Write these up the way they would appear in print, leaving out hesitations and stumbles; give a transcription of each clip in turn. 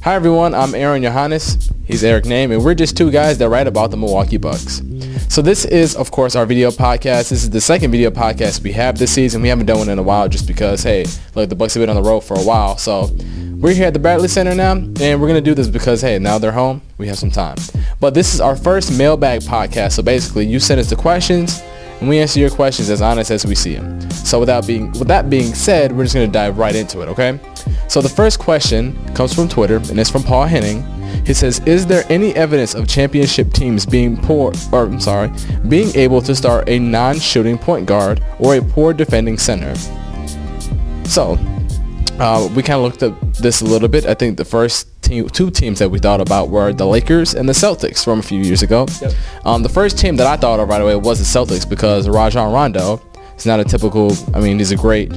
Hi everyone, I'm Aron Yohannes. He's Nehm, and we're just two guys that write about the Milwaukee Bucks. So this is, of course, our video podcast. This is the second video podcast we have this season. We haven't done one in a while just because, hey, look, the Bucks have been on the road for a while. So we're here at the Bradley Center now, and we're going to do this because, hey, now they're home. We have some time. But this is our first mailbag podcast. So basically, you send us the questions, and we answer your questions as honest as we see them. So with that being said, we're just going to dive right into it, okay? So the first question comes from Twitter, and it's from Paul Henning. He says, is there any evidence of championship teams being able to start a non-shooting point guard or a poor defending center? So we kind of looked at this a little bit. I think the first two teams that we thought about were the Lakers and the Celtics from a few years ago. Yep. The first team that I thought of right away was the Celtics because Rajon Rondo is not a typical, he's a great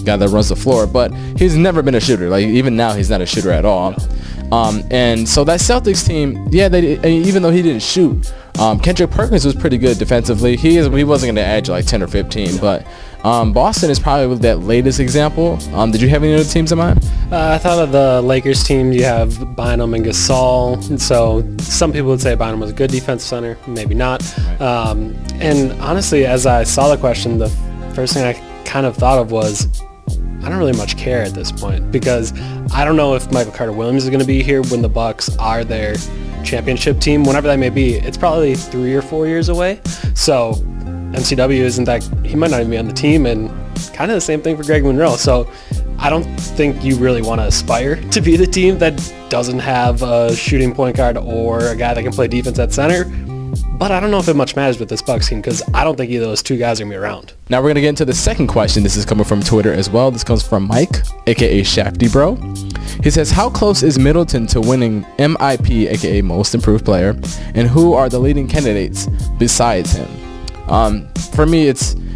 guy that runs the floor, but he's never been a shooter. Like, even now, he's not a shooter at all. And so that Celtics team, even though he didn't shoot, Kendrick Perkins was pretty good defensively. He wasn't going to edge like 10 or 15, but Boston is probably that latest example. Did you have any other teams in mind? I thought of the Lakers team. You have Bynum and Gasol. And so some people would say Bynum was a good defensive center, maybe not. Right. And honestly, as I saw the question, the first thing I kind of thought of was, I don't really much care at this point because I don't know if Michael Carter-Williams is going to be here when the Bucks are their championship team, whenever that may be. It's probably 3 or 4 years away. So MCW isn't that, he might not even be on the team, and kind of the same thing for Greg Monroe. So I don't think you really want to aspire to be the team that doesn't have a shooting point guard or a guy that can play defense at center. But I don't know if it much matters with this Bucks team because I don't think either of those two guys are going to be around. Now we're going to get into the second question. This is coming from Twitter as well. This comes from Mike, a.k.a. Shafty Bro. He says, how close is Middleton to winning MIP, a.k.a. Most Improved Player? And who are the leading candidates besides him? For me,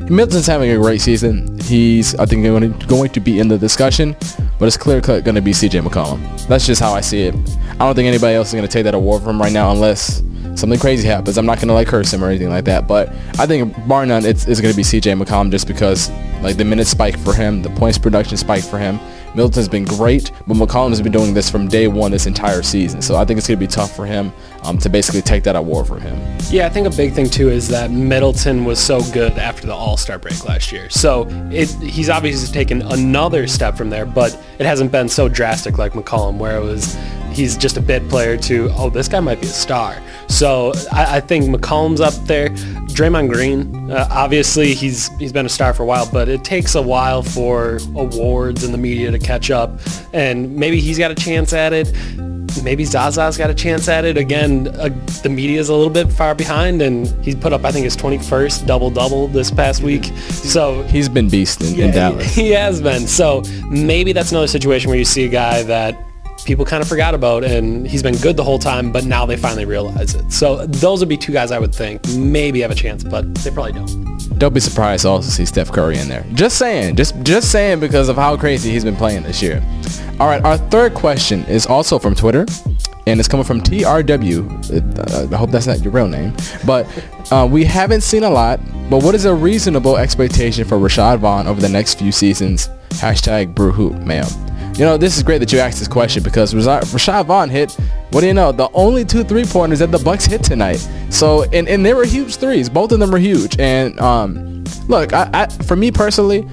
Middleton's having a great season. He's, I think, going to be in the discussion, but it's clear-cut going to be C.J. McCollum. That's just how I see it. I don't think anybody else is going to take that award from him right now unless something crazy happens. I'm not going to curse him or anything like that, but I think bar none, it's going to be C.J. McCollum just because the minutes spike for him, the points production spike for him. Middleton's been great, but McCollum has been doing this from day one this entire season. So I think it's going to be tough for him to basically take that award from him. Yeah, I think a big thing too is that Middleton was so good after the All-Star break last year. So he's obviously taken another step from there, but it hasn't been so drastic like McCollum, where he's just a bit player to, oh, this guy might be a star. So I think McCollum's up there. Draymond Green, obviously he's been a star for a while, but it takes a while for awards and the media to catch up, and maybe he's got a chance at it. Maybe Zaza's got a chance at it. Again, the media's a little bit far behind, and he's put up, I think, his 21st double-double this past week. So he's been beast in Dallas. He has been. So maybe that's another situation where you see a guy that people kind of forgot about, and he's been good the whole time, but now they finally realize it. So those would be two guys I would think maybe have a chance, but they probably don't. Don't be surprised to also see Steph Curry in there. Just saying. Just saying because of how crazy he's been playing this year. All right, our third question is also from Twitter, and it's coming from TRW. I hope that's not your real name. But we haven't seen a lot, but what is a reasonable expectation for Rashad Vaughn over the next few seasons? #Brewhoop mail. This is great that you asked this question because Rashad Vaughn hit, what do you know, the only 2 3-pointers that the Bucks hit tonight. So, and they were huge threes. Both of them were huge. And look, for me personally,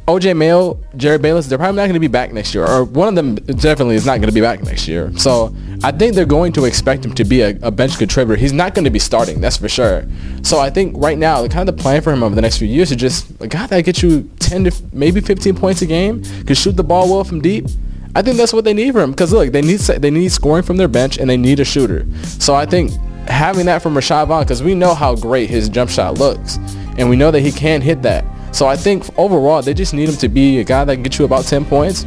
OJ Mayo, Jerry Bayless, they're probably not going to be back next year. Or one of them definitely is not going to be back next year. So I think they're going to expect him to be a bench contributor. He's not going to be starting, that's for sure. So I think right now, the plan for him over the next few years is just a guy that gets you 10 to maybe 15 points a game, can shoot the ball well from deep. I think that's what they need from him because, look, they need scoring from their bench and they need a shooter. So I think having that from Rashad Vaughn, because we know how great his jump shot looks, and we know that he can hit that. So I think overall, they just need him to be a guy that can get you about 10 points,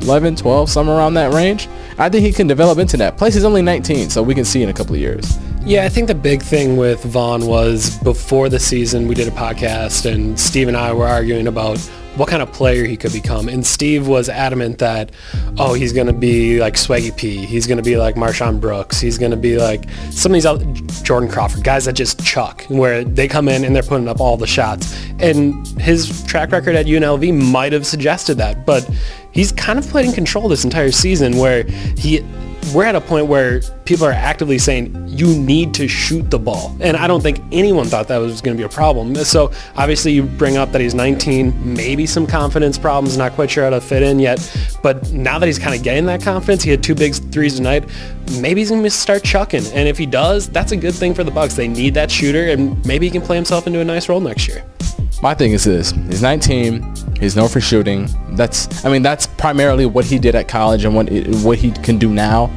11, 12, somewhere around that range. I think he can develop into that. Plus, he's only 19, so we can see in a couple of years. Yeah, I think the big thing with Vaughn was before the season, we did a podcast, and Steve and I were arguing about what kind of player he could become. And Steve was adamant that, oh, he's going to be like Swaggy P. He's going to be like Marshawn Brooks. He's going to be like some of these other, Jordan Crawford, guys that just chuck, where they come in and they're putting up all the shots. And his track record at UNLV might have suggested that, but he's kind of played in control this entire season where we're at a point where people are actively saying you need to shoot the ball. And I don't think anyone thought that was going to be a problem. So obviously you bring up that he's 19, maybe some confidence problems, not quite sure how to fit in yet. But now that he's kind of getting that confidence, he had 2 big threes tonight, maybe he's going to start chucking. And if he does, that's a good thing for the Bucks. They need that shooter, and maybe he can play himself into a nice role next year. My thing is this. He's 19. He's known for shooting. That's primarily what he did at college and what he can do now.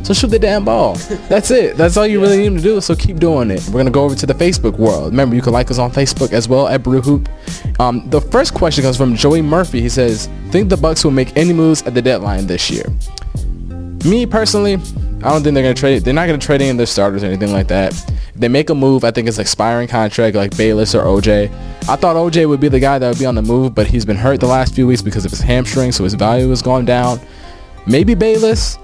So shoot the damn ball. That's it. That's all you really need to do. So keep doing it. We're going to go over to the Facebook world. Remember, you can like us on Facebook as well at Brewhoop. The first question comes from Joey Murphy. He says, think the Bucks will make any moves at the deadline this year? Me personally, I don't think they're going to trade. They're not going to trade any of their starters or anything like that. If they make a move, I think it's expiring contract like Bayless or OJ. I thought OJ would be the guy that would be on the move, but he's been hurt the last few weeks because of his hamstring, so his value has gone down. Maybe Bayless.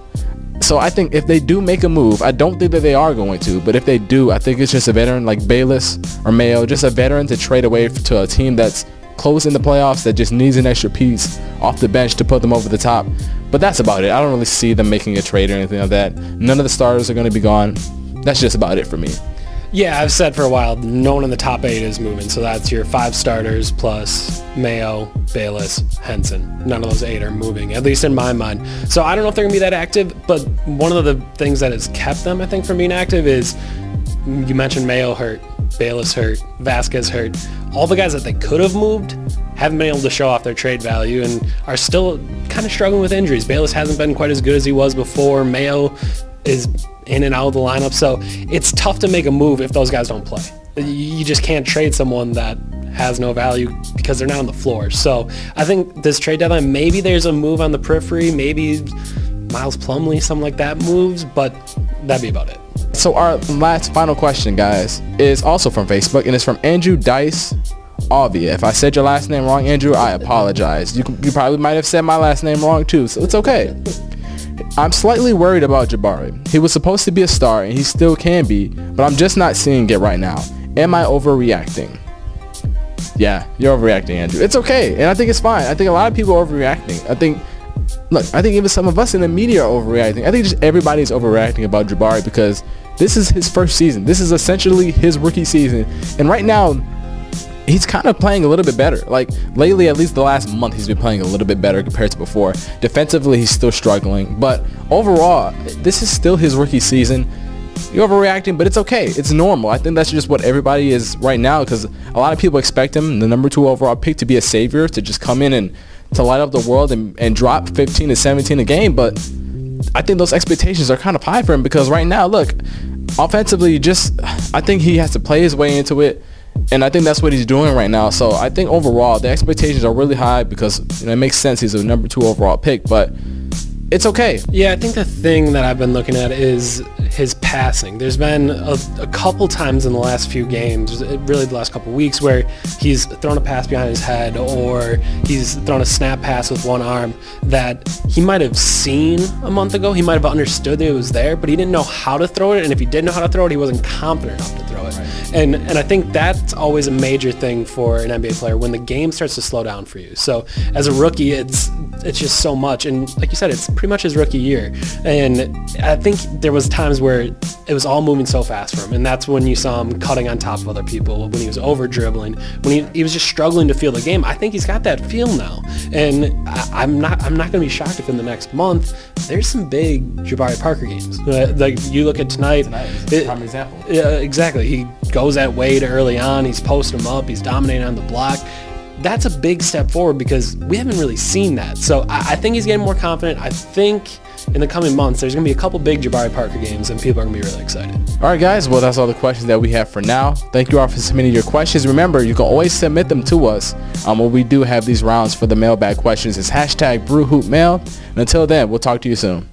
So I think if they do make a move, I don't think that they are going to, but if they do, I think it's just a veteran like Bayless or Mayo, just a veteran to trade away to a team that's close in the playoffs that just needs an extra piece off the bench to put them over the top. But that's about it. I don't really see them making a trade or anything like that. None of the starters are going to be gone. That's just about it for me. Yeah, I've said for a while, no one in the top 8 is moving. So that's your 5 starters plus Mayo, Bayless, Henson. None of those 8 are moving, at least in my mind. So I don't know if they're going to be that active, but one of the things that has kept them, I think, from being active is, you mentioned Mayo hurt, Bayless hurt, Vasquez hurt. All the guys that they could have moved haven't been able to show off their trade value and are still kind of struggling with injuries. Bayless hasn't been quite as good as he was before. Mayo is in and out of the lineup, so it's tough to make a move if those guys don't play. You just can't trade someone that has no value because they're not on the floor. So I think this trade deadline, maybe there's a move on the periphery, maybe Miles Plumlee, something like that moves, but that'd be about it. So our final question, guys, is also from Facebook, and it's from Andrew Dice Avia. If I said your last name wrong, Andrew, I apologize. You probably might have said my last name wrong too, so it's okay. I'm slightly worried about Jabari. He was supposed to be a star, and he still can be, but I'm just not seeing it right now. Am I overreacting? Yeah, you're overreacting, Andrew. It's okay, and I think it's fine. I think a lot of people are overreacting. I think even some of us in the media are overreacting. I think just everybody's overreacting about Jabari because this is his first season. This is essentially his rookie season, and right now, he's kind of playing a little bit better. Like lately, at least the last month, he's been playing a little bit better compared to before. Defensively, he's still struggling, but overall, this is still his rookie season. You're overreacting, but it's okay. It's normal. I think that's just what everybody is right now because a lot of people expect him, the number 2 overall pick, to be a savior, to just come in and to light up the world and drop 15 to 17 a game. But I think those expectations are kind of high for him because right now, look, offensively, I think he has to play his way into it. And I think that's what he's doing right now. So I think overall, the expectations are really high because it makes sense. He's a number 2 overall pick, but it's okay. Yeah, I think the thing that I've been looking at is his passing. There's been a couple times in the last few games, really the last couple weeks, where he's thrown a pass behind his head or he's thrown a snap pass with one arm that he might have seen a month ago. He might have understood that it was there, but he didn't know how to throw it. And if he did know how to throw it, he wasn't confident enough to throw it. Right. And I think that's always a major thing for an NBA player when the game starts to slow down for you. So as a rookie, it's just so much. And like you said, it's pretty much his rookie year. And I think there was times where it was all moving so fast for him. And that's when you saw him cutting on top of other people, when he was over dribbling, when he was just struggling to feel the game. I think he's got that feel now. And I'm not going to be shocked if in the next month there's some big Jabari Parker games. Like you look at tonight is a prime example. Exactly. He goes at Wade early on. He's posting him up. He's dominating on the block. That's a big step forward because we haven't really seen that. So I think he's getting more confident. I think in the coming months, there's going to be a couple big Jabari Parker games, and people are going to be really excited. All right, guys. Well, that's all the questions that we have for now. Thank you all for submitting your questions. Remember, you can always submit them to us. When we do have these rounds for the mailbag questions, it's #BrewhoopMail. And until then, we'll talk to you soon.